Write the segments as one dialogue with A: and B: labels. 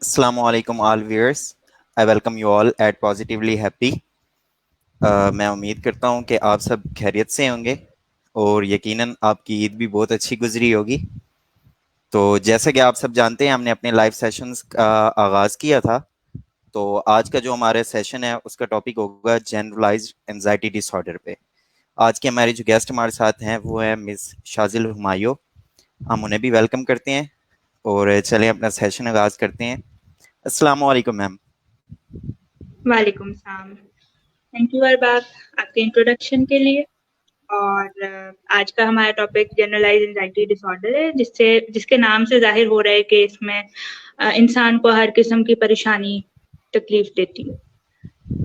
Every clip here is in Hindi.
A: Assalamu alaikum all viewers. I welcome you all at Positively Happy. मैं उम्मीद करता हूँ कि आप सब खैरियत से होंगे और यकीनन आपकी ईद भी बहुत अच्छी गुजरी होगी। तो जैसे कि आप सब जानते हैं हमने अपने लाइव सेशंस का आगाज़ किया था। तो आज का जो हमारा सेशन है उसका टॉपिक होगा जनरलाइज्ड एंजाइटी डिसऑर्डर पे। आज के हमारे जो गेस्ट हमारे साथ हैं वो है मिस शाजिल हुमायूं। हम उन्हें भी वेलकम करते हैं और चलें अपना सेशन आगाज़ करते हैं। अस्सलाम वालेकुम मैम।
B: वालेकुम सलाम। थैंक यू अरबाब आपके इंट्रोडक्शन के लिए। और आज का हमारा टॉपिक जनरलाइज एंजाइटी डिसऑर्डर है, जिसके नाम से जाहिर हो रहा है कि इसमें इंसान को हर किस्म की परेशानी तकलीफ देती है।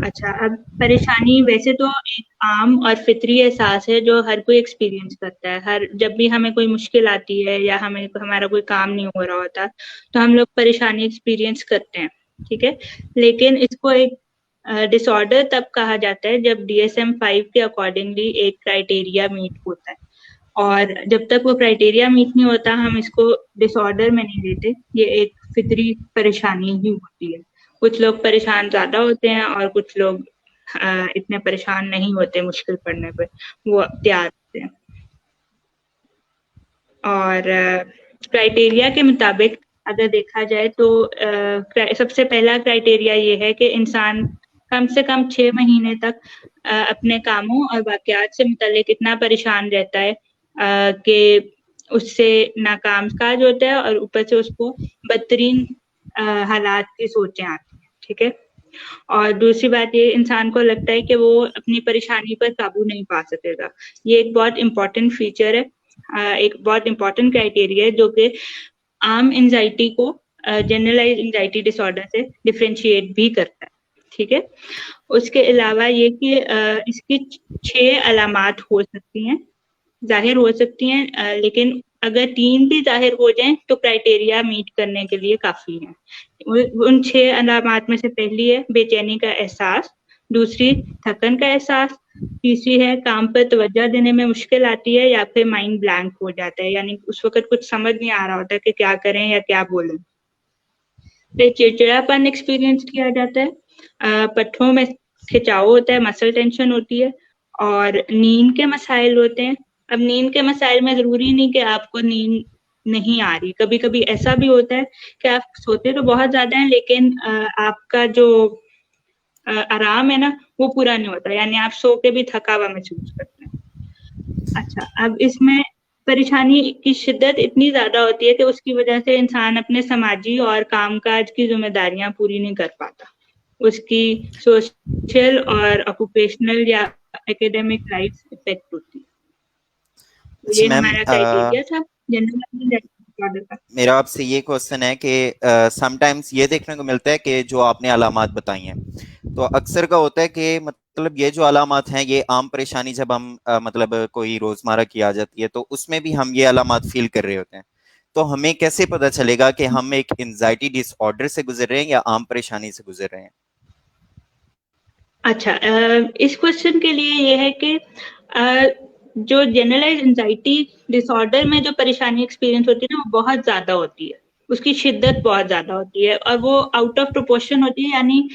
B: अच्छा, अब परेशानी वैसे तो एक आम और फितरी एहसास है जो हर कोई एक्सपीरियंस करता है। जब भी हमें कोई मुश्किल आती है या हमें हमारा कोई काम नहीं हो रहा होता, तो हम लोग परेशानी एक्सपीरियंस करते हैं, ठीक है। लेकिन इसको एक डिसऑर्डर तब कहा जाता है जब DSM-5 के अकॉर्डिंगली एक क्राइटेरिया मीट होता है, और जब तक वो क्राइटेरिया मीट नहीं होता हम इसको डिसऑर्डर में नहीं लेते। ये एक फितरी परेशानी ही होती है। कुछ लोग परेशान ज्यादा होते हैं और कुछ लोग इतने परेशान नहीं होते, मुश्किल पड़ने पे वो तैयार होते हैं। और क्राइटेरिया के मुताबिक अगर देखा जाए तो सबसे पहला क्राइटेरिया ये है कि इंसान कम से कम 6 महीने तक अपने कामों और वाकयात से मुतालिक इतना परेशान रहता है कि उससे ना काम काज होता है और ऊपर से उसको बदतरीन हालात की सोचें आती हैं, ठीक है। और दूसरी बात ये, इंसान को लगता है कि वो अपनी परेशानी पर काबू नहीं पा सकेगा। ये एक बहुत इम्पोर्टेंट फीचर है, एक बहुत इम्पोर्टेंट क्राइटेरिया है जो कि आम एंजाइटी को जनरलाइज एंजाइटी डिसऑर्डर से डिफरेंशिएट भी करता है, ठीक है। उसके अलावा ये कि इसकी 6 अलामात हो सकती हैं, जाहिर हो सकती हैं, लेकिन अगर 3 भी जाहिर हो जाएं तो क्राइटेरिया मीट करने के लिए काफी है। उन 6 अलामात में से पहली है बेचैनी का एहसास, दूसरी थकन का एहसास, तीसरी है काम पर तवज्जो देने में मुश्किल आती है या फिर माइंड ब्लैंक हो जाता है, यानी उस वक्त कुछ समझ नहीं आ रहा होता कि क्या करें या क्या बोलें। फिर चिड़चिड़ापन एक्सपीरियंस किया जाता है, पट्टों में खिंचाव होता है, मसल टेंशन होती है, और नींद के मसाइल होते हैं। अब नींद के मसाइल में जरूरी नहीं कि आपको नींद नहीं आ रही, कभी कभी ऐसा भी होता है कि आप सोते तो बहुत ज्यादा है लेकिन आपका जो आराम है ना वो पूरा नहीं होता, यानी आप सो के भी थका हुआ महसूस करते हैं। अच्छा, अब इसमें परेशानी की शिद्दत इतनी ज्यादा होती है कि उसकी वजह से इंसान अपने समाजी और कामकाज की जिम्मेदारियां पूरी नहीं कर पाता। उसकी सोशल और ऑक्यूपेशनल या एकेडमिक लाइफ इफेक्ट होती है। तो
A: अच्छा
B: ये
A: मैम,
B: हमारा क्राइटेरिया था जनरल डिसऑर्डर का।
A: मेरा आपसे ये क्वेश्चन है कि समटाइम्स ये देखने को मिलता है कि जो आपने अलामात बताई हैं तो अक्सर का होता है कि मतलब ये जो अलामात हैं ये आम परेशानी जब हम मतलब कोई रोजमर्रा की आ जाती है तो उसमें भी हम ये अलामात फील कर रहे होते हैं। तो हमें कैसे पता चलेगा कि हम एक एंजाइटी डिसऑर्डर से गुजर रहे हैं या आम परेशानी से गुजर रहे हैं?
B: अच्छा, इस क्वेश्चन के लिए ये है कि जो जनरलाइज एंजाइटी डिसऑर्डर में जो परेशानी एक्सपीरियंस होती है ना वो बहुत ज्यादा होती है, उसकी शिद्दत बहुत ज्यादा होती है और वो आउट ऑफ प्रोपोर्शन होती है, यानी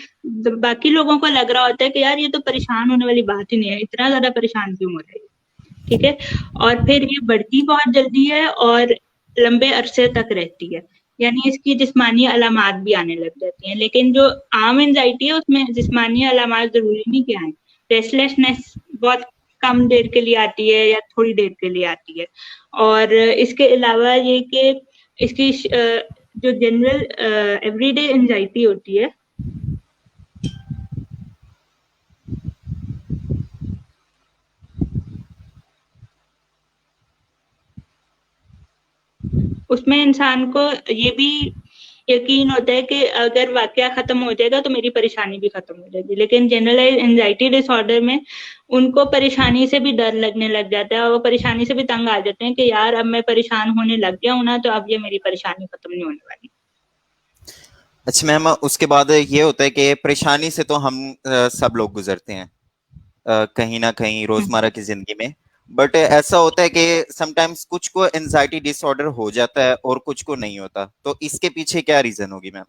B: बाकी लोगों को लग रहा होता है कि यार ये तो परेशान होने वाली बात ही नहीं है, इतना ज्यादा परेशान क्यों हो रही है, ठीक है। और फिर ये बढ़ती बहुत जल्दी है और लंबे अरसे तक रहती है, यानी इसकी जिस्मानी अलामात भी आने लग जाती हैं। लेकिन जो आम एंजाइटी है उसमें जिस्मानी अलामात जरूरी नहीं कि आए। रेस्टलेसनेस बहुत कम देर के लिए आती है या थोड़ी देर के लिए आती है। और इसके अलावा ये कि इसकी जो जनरल एवरीडे एंजाइटी होती है उसमें इंसान को ये भी यकीन होता है कि अगर वाकया खत्म हो जाएगा तो मेरी परेशानी भी खत्म हो जाएगी। लेकिन जनरलाइज एंजाइटी डिसऑर्डर में उनको परेशानी से भी डर लगने लग जाता है और वो परेशानी से भी तंग आ जाते हैं कि यार अब मैं परेशान होने लग गया हूं ना, तो अब ये मेरी परेशानी खत्म नहीं होने वाली।
A: अच्छा मैम, उसके बाद ये होता है कि परेशानी से तो हम सब लोग गुजरते हैं कहीं ना कहीं रोजमर्रा की जिंदगी में। बट ऐसा होता है कि समटाइम्स कुछ को एंजाइटी डिसऑर्डर हो जाता है और कुछ को नहीं होता, तो इसके पीछे क्या रीजन होगी मैम?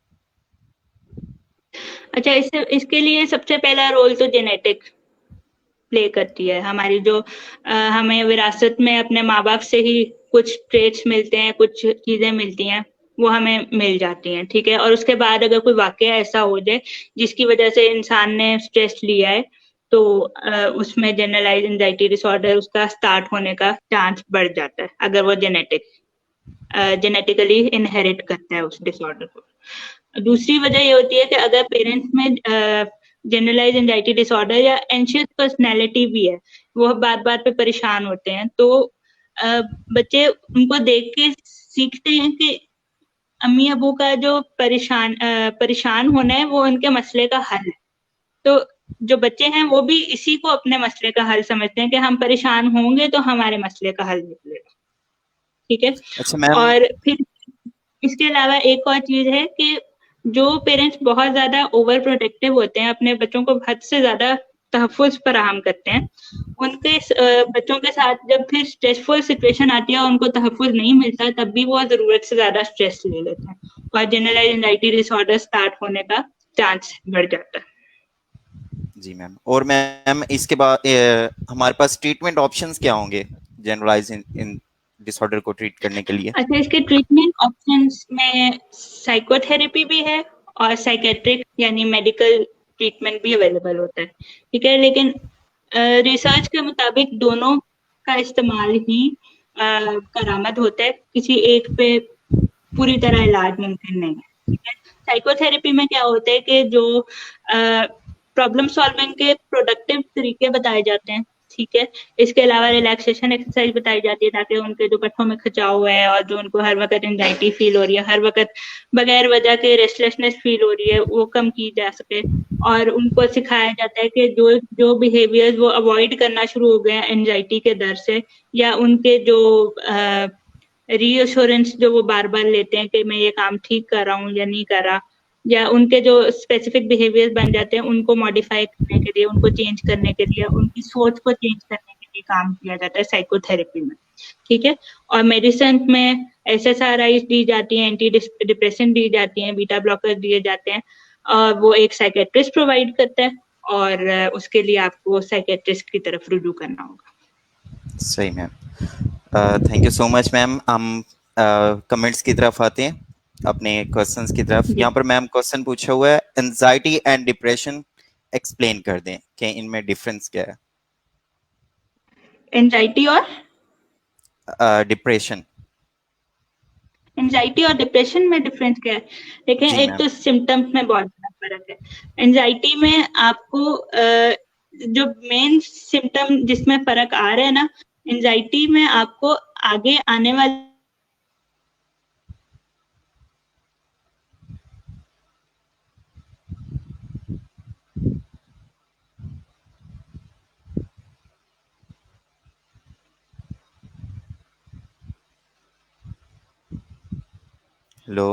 B: अच्छा, इसके लिए सबसे पहला रोल तो जेनेटिक प्ले करती है। हमारी जो हमें विरासत में अपने माँ-बाप से ही कुछ ट्रेट्स मिलते हैं, कुछ चीज़ें मिलती हैं, वो हमें मिल जाती हैं, ठीक है? और उसके बाद अगर कोई वाक़या ऐसा हो जाए, जिसकी वज़ह से इंसान ने स्ट्रेस लिया है, तो उसमें जनरलाइज़्ड एंग्ज़ायटी डिसऑर्डर उसका स्टार्ट होने का चांस बढ़ जाता है, अगर वो जेनेटिकली इनहेरिट करता है उस डिसऑर्डर को। दूसरी वजह ये होती है कि अगर पेरेंट्स में जनरलाइज एंजाइटी डिसऑर्डर या एंशियस पर्सनैलिटी भी है, वो बात-बात पे परेशान होते हैं, तो अ, बच्चे उनको देख के सीखते हैं कि अम्मी-अबू का जो परेशान होना है, वो उनके मसले का हल है। तो जो बच्चे हैं, वो भी इसी को अपने मसले का हल समझते हैं कि हम परेशान होंगे, तो हमारे मसले का हल निकलेगा। ठीक है?
A: अच्छा मैम।
B: और फिर इसके अलावा एक और चीज़ है कि जो पेरेंट्स बहुत ज़्यादा ओवर प्रोटेक्टिव होते हैं, अपने बच्चों को हद से ज़्यादा तहफ़्फ़ुज़ फराहम करते हैं, उनके बच्चों के साथ जब फिर स्ट्रेसफुल सिचुएशन आती है और उनको तहफ़्फ़ुज़ नहीं मिलता, तब भी वो ज़रूरत से ज़्यादा स्ट्रेस ले लेते हैं और जनरलाइज़ एंग्ज़ायटी डिसऑर्डर स्टार्ट होने का चांस बढ़ जाता है।
A: जी मैम, और मैम इसके बाद हमारे पास ट्रीटमेंट ऑप्शंस क्या होंगे जनरलाइज इन डिसऑर्डर को ट्रीट करने के लिए?
B: अच्छा, इसके ट्रीटमेंट ऑप्शंस में साइकोथेरेपी भी है और साइकेट्रिक यानी मेडिकल ट्रीटमेंट भी अवेलेबल होता है, ठीक है? लेकिन रिसर्च के मुताबिक दोनों का इस्तेमाल ही करामद होता है, किसी एक पे पूरी तरह इलाज मुमकिन नहीं है, ठीक है? साइकोथेरेपी में क्या होता है कि जो प्रॉब्लम सॉल्विंग के प्रोडक्टिव तरीके बताए जाते हैं, ठीक है? इसके अलावा रिलैक्सेशन एक्सरसाइज बताई जाती है ताकि उनके जो पट्टों में खिंचाव है और जो उनको हर वक़्त एंग्ज़ायटी फ़ील हो रही है, हर वक़्त बगैर वजह के रेस्टलेसनेस फ़ील हो रही है, वो कम की जा सके। और उनको सिखाया जाता है कि जो जो बिहेवियर्स वो अवॉइड करना शुरू हो गए हैं एंग्ज़ायटी के डर से या उनके जो रीअश्योरेंस जो वो बार-बार लेते हैं कि मैं ये काम ठीक कर रहा हूँ या नहीं कर रहा, या उनके जो स्पेसिफिक बिहेवियर बन जाते हैं उनको मॉडिफाई करने के लिए, उनको चेंज करने के लिए, उनकी सोच को चेंज करने के लिए काम किया जाता है साइकोथेरेपी में, ठीक है? और मेडिसिन में एसएसआरआईज़ दी जाती हैं, एंटी डिप्रेसेंट दी जाती हैं, बीटा ब्लॉकर दिए जाते हैं और वो एक साइकियाट्रिस्ट प्रोवाइड करता है और उसके लिए आपको साइकियाट्रिस्ट की तरफ रुजू करना होगा।
A: सही ma'am, thank you so much ma'am. हम कमेंट्स की तरफ आते हैं, अपने क्वेश्चंस की तरफ।
B: जी,
A: यहाँ पर मैम क्वेश्चन पूछा हुआ है, एंजाइटी एंड डिप्रेशन एक्सप्लेन कर दें कि इनमें डिफरेंस क्या
B: एंजाइटी और
A: है। डिप्रेशन।
B: एंजाइटी और डिप्रेशन में डिफरेंस क्या है? देखें,
A: जी
B: एक
A: मैम।
B: तो सिम्पटम्स में बहुत बड़ा फ़र्क है। एंजाइटी में आपको जो मेन सिम्पटम जिसमें फ़र्क आ रहा है ना, एंजाइटी में आपको आगे आने वाले
A: हेलो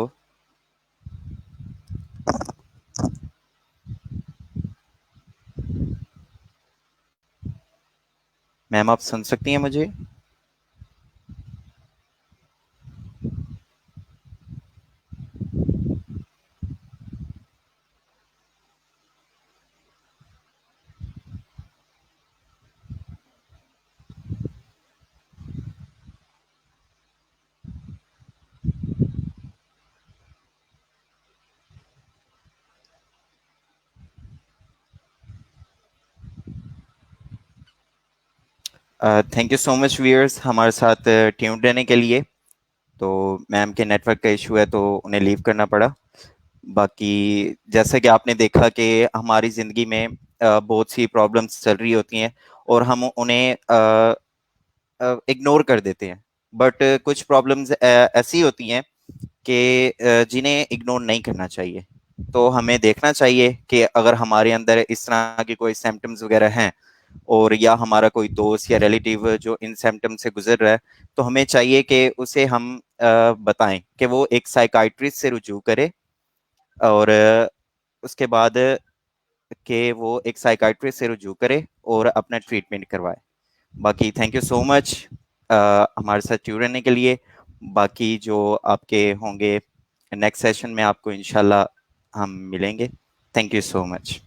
A: मैम, आप सुन सकती हैं मुझे? Thank you so much viewers, हमारे साथ ट्यून्ड रहने के लिए। तो मैम के नेटवर्क का इशू है तो उन्हें लीव करना पड़ा। बाकी जैसा कि आपने देखा कि हमारी ज़िंदगी में बहुत सी प्रॉब्लम्स चल रही होती हैं और हम उन्हें इग्नोर कर देते हैं। बट कुछ प्रॉब्लम्स ऐसी होती हैं कि जिन्हें इग्नोर नहीं करना चाहिए। तो हमें देखना चाहिए कि अगर हमारे अंदर इस तरह के कोई सिम्टम्स वगैरह हैं और या हमारा कोई दोस्त या रिलेटिव जो इन सिम्टम्स से गुजर रहा है, तो हमें चाहिए कि उसे हम बताएं कि वो एक साइकाइट्रिस्ट से रुजू करे और उसके बाद कि वो एक साइकाइट्रिस्ट से रुजू करे और अपना ट्रीटमेंट करवाए। बाकी थैंक यू सो मच हमारे साथ जुड़े रहने के लिए। बाकी जो आपके होंगे नेक्स्ट सेशन में आपको इंशाल्लाह हम मिलेंगे। Thank you so much.